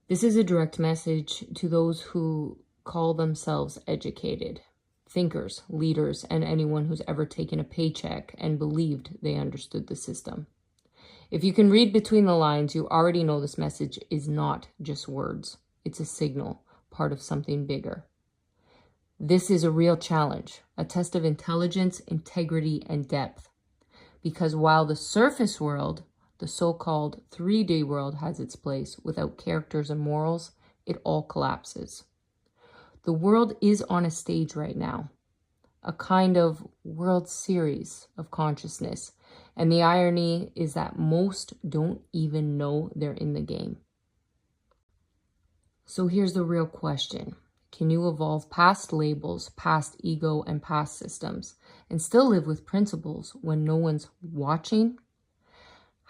This is a direct message to those who call themselves educated, thinkers, leaders, and anyone who's ever taken a paycheck and believed they understood the system. If you can read between the lines, you already know this message is not just words. It's a signal, part of something bigger. This is a real challenge, a test of intelligence, integrity, and depth. Because while the surface world, the so-called 3D world, has its place without characters and morals, it all collapses. The world is on a stage right now, a kind of World Series of consciousness. And the irony is that most don't even know they're in the game. So here's the real question. Can you evolve past labels, past ego, and past systems, and still live with principles when no one's watching?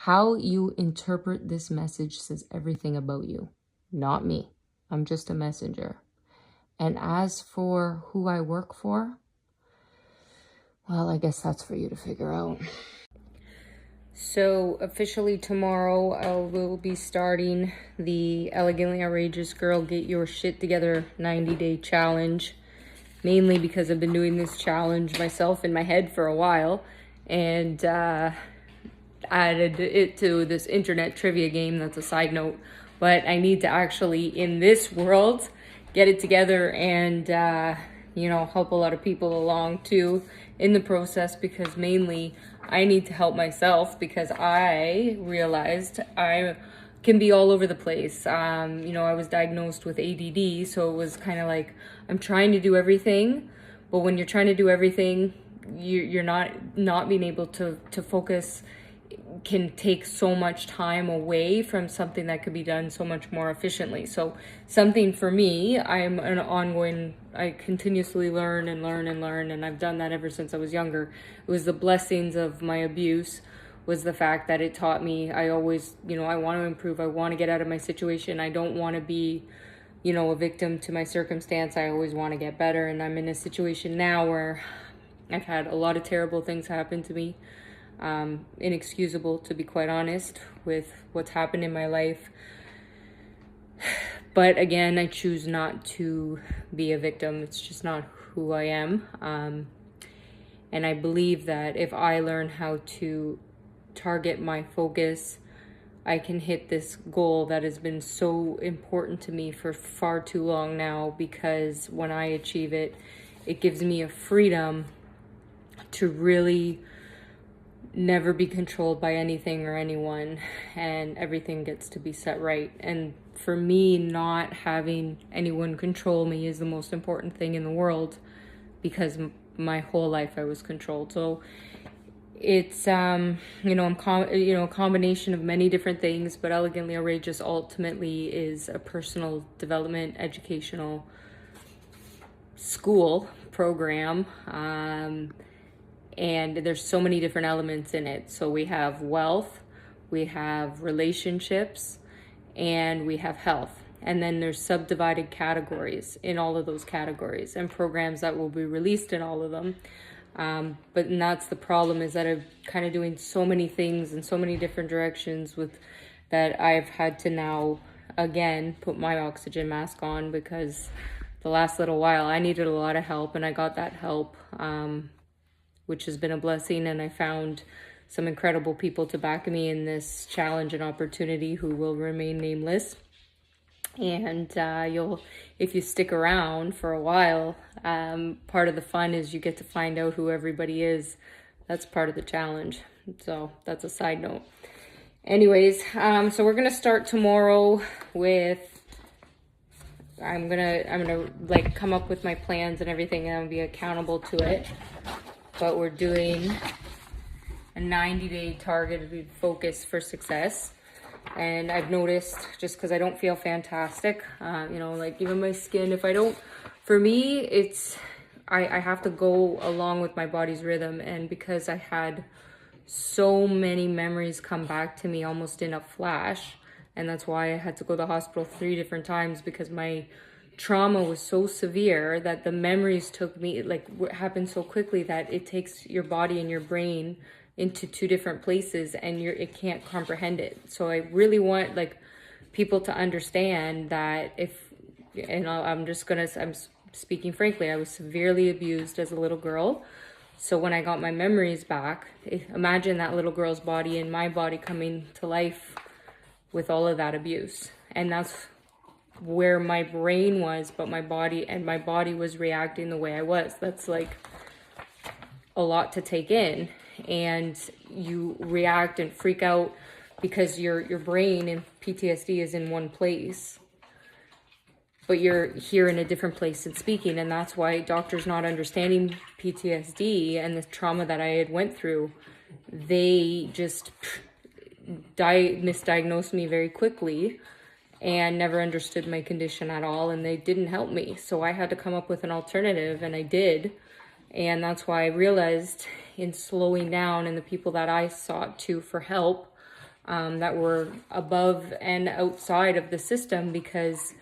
How you interpret this message says everything about you, not me. I'm just a messenger. And as for who I work for, well, I guess that's for you to figure out. So officially tomorrow, I will be starting the Elegantly Outrageous Girl Get Your Shit Together 90-day challenge, mainly because I've been doing this challenge myself in my head for a while, and added it to this internet trivia game. That's a side note, but I need to actually, in this world, get it together and help a lot of people along too in the process, because mainly I need to help myself, because I realized I can be all over the place. I was diagnosed with ADD, so it was kind of like I'm trying to do everything, but when you're trying to do everything, you're not being able to focus. Can take so much time away from something that could be done so much more efficiently. So something for me, I continuously learn, and I've done that ever since I was younger. It was the blessings of my abuse, was the fact that it taught me I always, I want to improve, I want to get out of my situation, I don't want to be, a victim to my circumstance, I always want to get better. And I'm in a situation now where I've had a lot of terrible things happen to me. Inexcusable, to be quite honest, with what's happened in my life. But again, I choose not to be a victim. It's just not who I am. And I believe that if I learn how to target my focus, I can hit this goal that has been so important to me for far too long now, because when I achieve it, it gives me a freedom to really never be controlled by anything or anyone, and everything gets to be set right. And for me, not having anyone control me is the most important thing in the world, because my whole life I was controlled. So it's a combination of many different things, but Elegantly Outrageous ultimately is a personal development educational school program. And there's so many different elements in it. So we have wealth, we have relationships, and we have health. And then there's subdivided categories in all of those categories, and programs that will be released in all of them. But that's the problem, is that I'm kind of doing so many things in so many different directions that I've had to now, again, put my oxygen mask on, because the last little while I needed a lot of help, and I got that help, which has been a blessing. And I found some incredible people to back me in this challenge and opportunity, who will remain nameless. And if you stick around for a while, part of the fun is you get to find out who everybody is. That's part of the challenge. So that's a side note. Anyways, so we're gonna start tomorrow with, I'm gonna like come up with my plans and everything, and I'll be accountable to it. But we're doing a 90-day targeted focus for success. And I've noticed, just because I don't feel fantastic, like even my skin, for me, I have to go along with my body's rhythm. And because I had so many memories come back to me almost in a flash, and that's why I had to go to the hospital 3 different times, because my trauma was so severe that the memories happened so quickly that it takes your body and your brain into 2 different places, and it can't comprehend it. So I really want people to understand that I'm speaking frankly, I was severely abused as a little girl. So when I got my memories back, imagine that little girl's body and my body coming to life with all of that abuse. And that's where my brain was, but my body was reacting the way I was. That's like a lot to take in. And you react and freak out because your brain and PTSD is in one place, but you're here in a different place and speaking. And that's why doctors not understanding PTSD and the trauma that I had went through, they just misdiagnosed me very quickly and never understood my condition at all, and they didn't help me. So I had to come up with an alternative, and I did. And that's why I realized in slowing down, and the people that I sought to for help that were above and outside of the system, because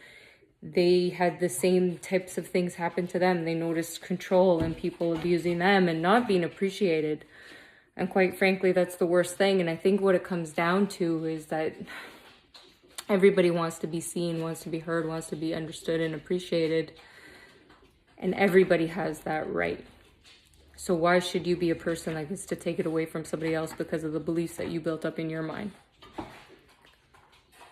they had the same types of things happen to them. They noticed control and people abusing them and not being appreciated. And quite frankly, that's the worst thing. And I think what it comes down to is that everybody wants to be seen, wants to be heard, wants to be understood and appreciated. And everybody has that right. So why should you be a person like this to take it away from somebody else because of the beliefs that you built up in your mind?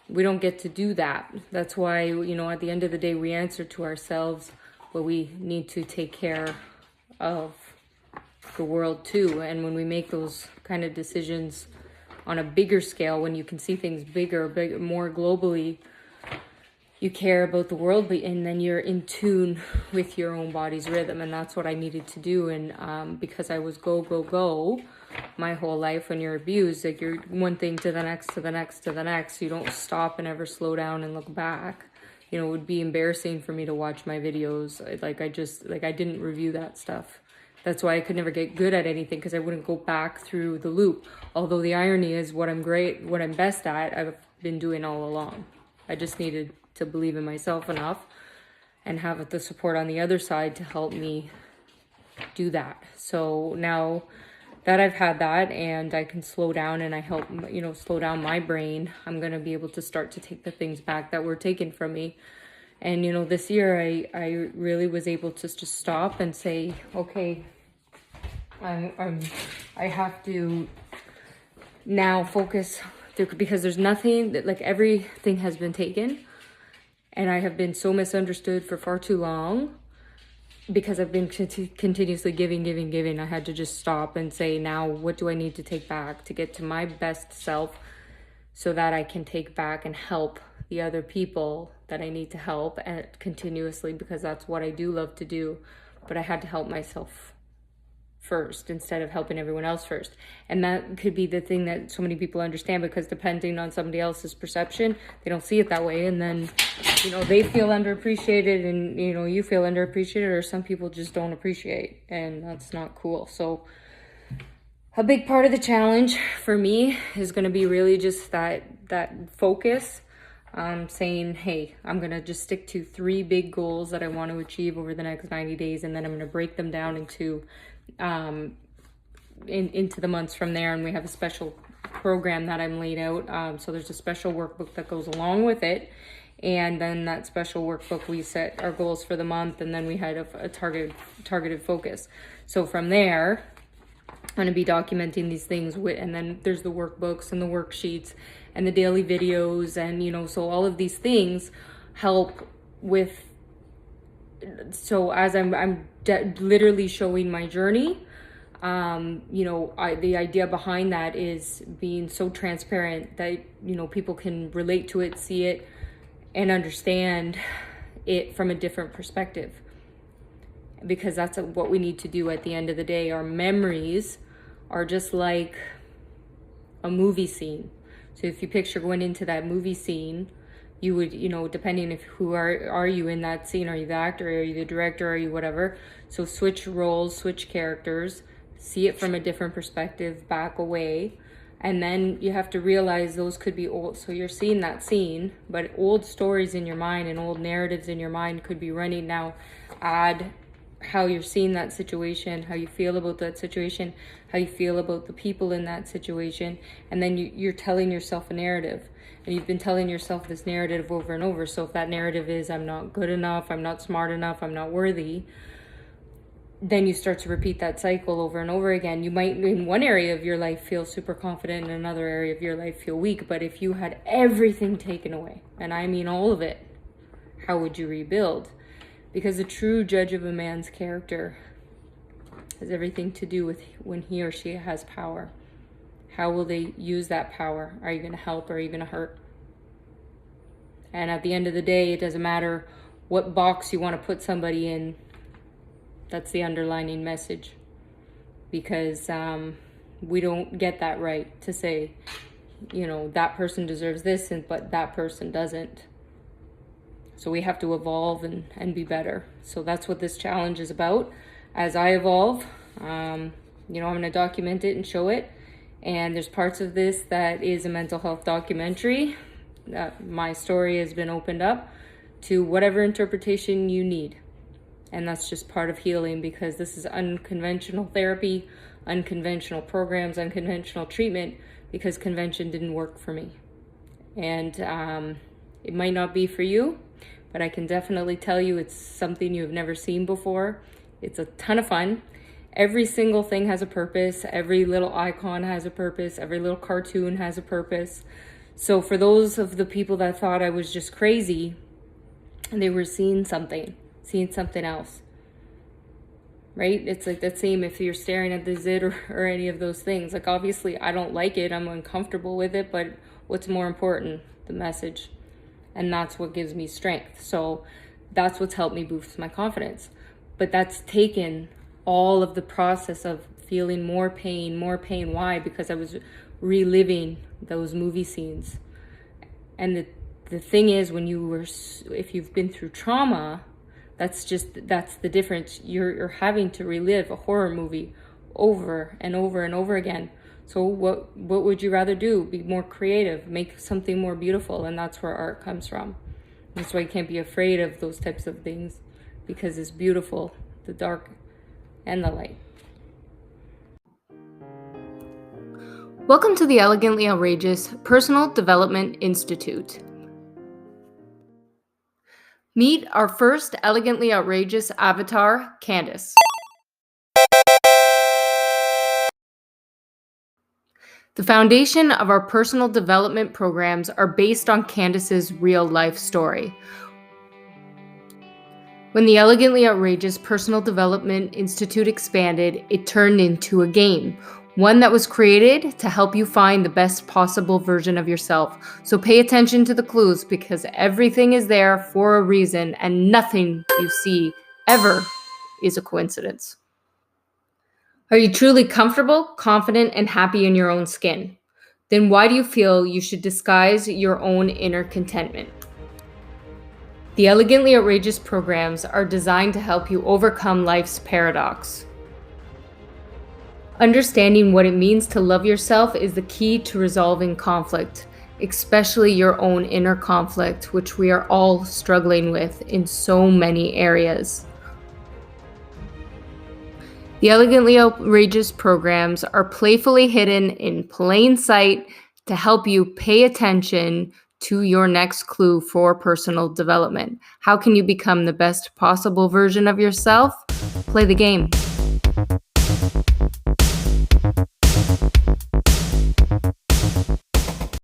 We don't get to do that. That's why, at the end of the day, we answer to ourselves, but we need to take care of the world too. And when we make those kind of decisions on a bigger scale, when you can see things bigger, more globally, you care about the world, and then you're in tune with your own body's rhythm. And that's what I needed to do. And because I was go my whole life, when you're abused, like you're one thing to the next, to the next, to the next. You don't stop and ever slow down and look back. It would be embarrassing for me to watch my videos. I didn't review that stuff. That's why I could never get good at anything, because I wouldn't go back through the loop. Although the irony is what I'm best at, I've been doing all along. I just needed to believe in myself enough and have the support on the other side to help me do that. So now that I've had that and I can slow down and I help, slow down my brain, I'm going to be able to start to take the things back that were taken from me. And, this year I really was able to just stop and say, okay, I have to now focus, because there's nothing that, everything has been taken. And I have been so misunderstood for far too long because I've been continuously giving. I had to just stop and say, now what do I need to take back to get to my best self, so that I can take back and help the other people that I need to help continuously, because that's what I do love to do. But I had to help myself first instead of helping everyone else first. And that could be the thing that so many people understand, because depending on somebody else's perception, they don't see it that way. And then, they feel underappreciated and, you feel underappreciated, or some people just don't appreciate, and that's not cool. So a big part of the challenge for me is going to be really just that focus, saying, hey, I'm going to just stick to 3 big goals that I want to achieve over the next 90 days. And then I'm going to break them down into the months from there. And we have a special program that I'm laid out. So there's a special workbook that goes along with it. And then that special workbook, we set our goals for the month, and then we had a targeted focus. So from there, I'm going to be documenting these things and then there's the workbooks and the worksheets and the daily videos, and so all of these things help with. So as I'm literally showing my journey, the idea behind that is being so transparent that people can relate to it, see it, and understand it from a different perspective. Because that's what we need to do at the end of the day. Our memories are just like a movie scene. So if you picture going into that movie scene, you would, depending if who are you in that scene? Are you the actor? Are you the director? Are you whatever? So switch roles, switch characters, see it from a different perspective, back away. And then you have to realize those could be old. So you're seeing that scene, but old stories in your mind and old narratives in your mind could be running now. Add how you're seeing that situation, how you feel about that situation, how you feel about the people in that situation. And then you're telling yourself a narrative. And you've been telling yourself this narrative over and over. So if that narrative is, I'm not good enough, I'm not smart enough, I'm not worthy, then you start to repeat that cycle over and over again. You might, in one area of your life, feel super confident, in another area of your life feel weak. But if you had everything taken away, and I mean all of it, how would you rebuild? Because the true judge of a man's character has everything to do with when he or she has power. How will they use that power? Are you going to help or are you going to hurt? And at the end of the day, it doesn't matter what box you want to put somebody in. That's the underlining message. Because we don't get that right to say, that person deserves this, but that person doesn't. So we have to evolve and be better. So that's what this challenge is about. As I evolve, I'm going to document it and show it. And there's parts of this that is a mental health documentary. My story has been opened up to whatever interpretation you need. And that's just part of healing, because this is unconventional therapy, unconventional programs, unconventional treatment, because convention didn't work for me. And it might not be for you, but I can definitely tell you it's something you've never seen before. It's a ton of fun. Every single thing has a purpose. Every little icon has a purpose. Every little cartoon has a purpose. So for those of the people that thought I was just crazy, they were seeing something else, right? It's like that same if you're staring at the zit or any of those things. Like, obviously I don't like it, I'm uncomfortable with it, but what's more important? The message. And that's what gives me strength. So that's what's helped me boost my confidence. But that's taken all of the process of feeling more pain. Why? Because I was reliving those movie scenes. And the thing is, if you've been through trauma, that's the difference. You're having to relive a horror movie over and over and over again. So what would you rather do? Be more creative, make something more beautiful. And that's where art comes from. That's why you can't be afraid of those types of things, because it's beautiful, the dark and the light. Welcome to the Elegantly Outrageous Personal Development Institute. Meet our first elegantly outrageous avatar, Candice. The foundation of our personal development programs are based on Candice's real life story. When the Elegantly Outrageous Personal Development Institute expanded, it turned into a game, one that was created to help you find the best possible version of yourself. So pay attention to the clues, because everything is there for a reason, and nothing you see ever is a coincidence. Are you truly comfortable, confident, and happy in your own skin? Then why do you feel you should disguise your own inner contentment? The Elegantly Outrageous programs are designed to help you overcome life's paradox. Understanding what it means to love yourself is the key to resolving conflict, especially your own inner conflict, which we are all struggling with in so many areas. The Elegantly Outrageous programs are playfully hidden in plain sight to help you pay attention to your next clue for personal development. How can you become the best possible version of yourself? Play the game.